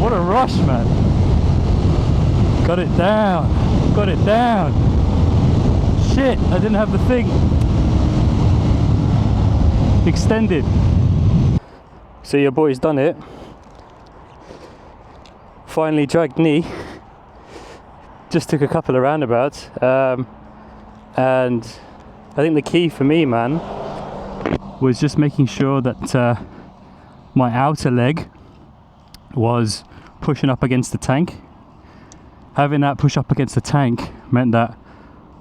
What a rush, man. Got it down. Got it down. Shit, I didn't have the thing extended. So your boy's done it. Finally dragged knee. Just took a couple of roundabouts. And I think the key for me, man, was just making sure that my outer leg was pushing up against the tank. Having that push up against the tank meant that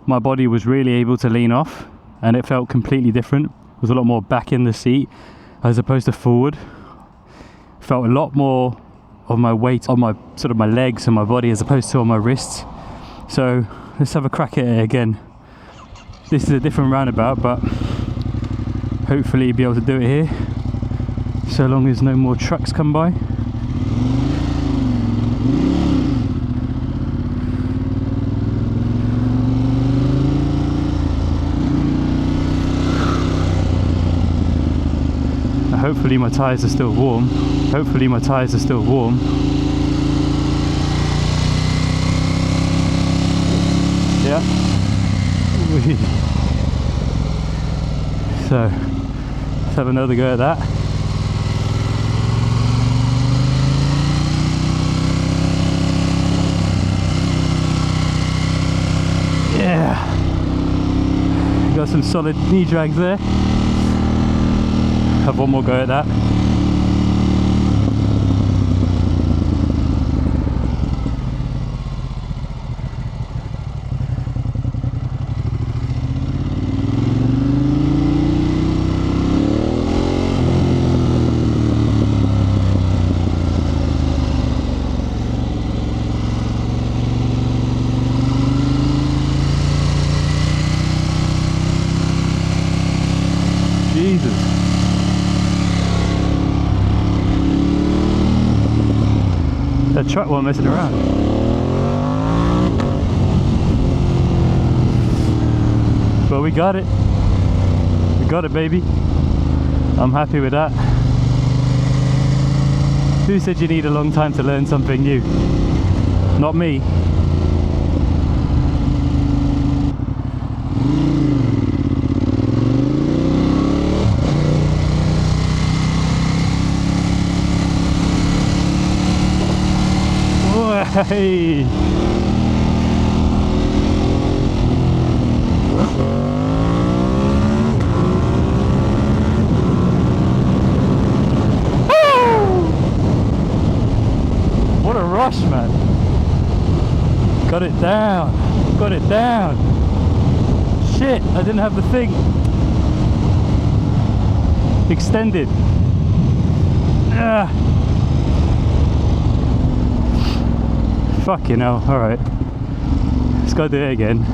my body was really able to lean off, and it felt completely different. It was a lot more back in the seat as opposed to forward. Felt a lot more of my weight on my sort of my legs and my body as opposed to on my wrists. So let's have a crack at it again. This is a different roundabout, but hopefully be able to do it here, so long as no more trucks come by. Hopefully my tyres are still warm. Hopefully my tyres are still warm. Yeah. So let's have another go at that. Yeah. Got some solid knee drags there. Have one more go at that. Jesus. That truck wasn't messing around. But we got it. We got it, baby. I'm happy with that. Who said you need a long time to learn something new? Not me. Hey! What a rush, man. Got it down. Got it down. Shit, I didn't have the thing extended. Fucking hell, alright. Let's go do it again.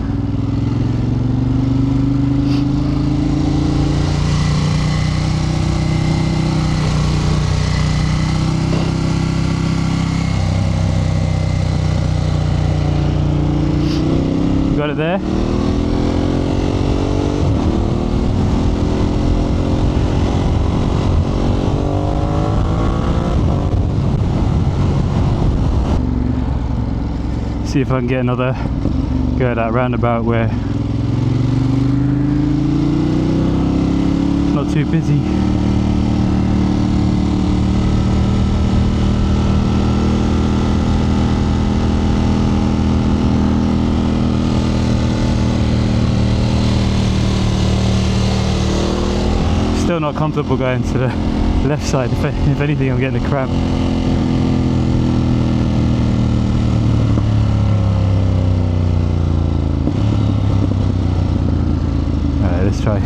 Got it there? See if I can get another go at that roundabout where it's not too busy. Still not comfortable going to the left side. If anything, I'm getting a cramp. Let's try.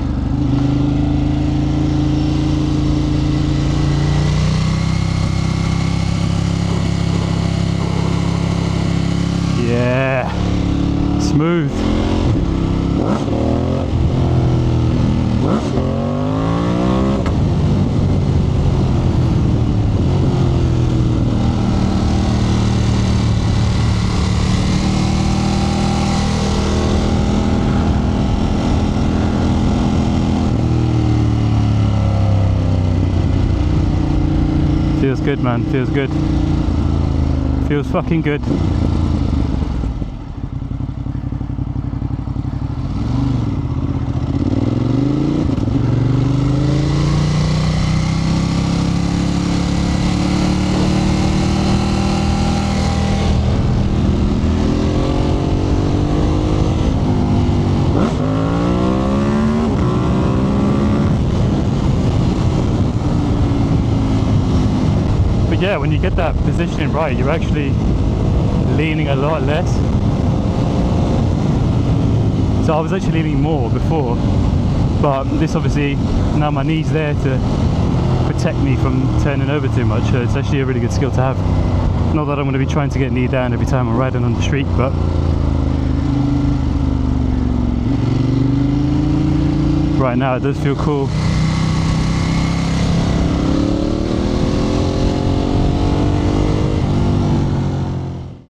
Yeah, smooth. Feels good, man, feels good. Feels fucking good. Yeah, when you get that positioning right, you're actually leaning a lot less. So I was actually leaning more before, but this obviously, now my knee's there to protect me from turning over too much, so it's actually a really good skill to have. Not that I'm going to be trying to get knee down every time I'm riding on the street, but right now it does feel cool.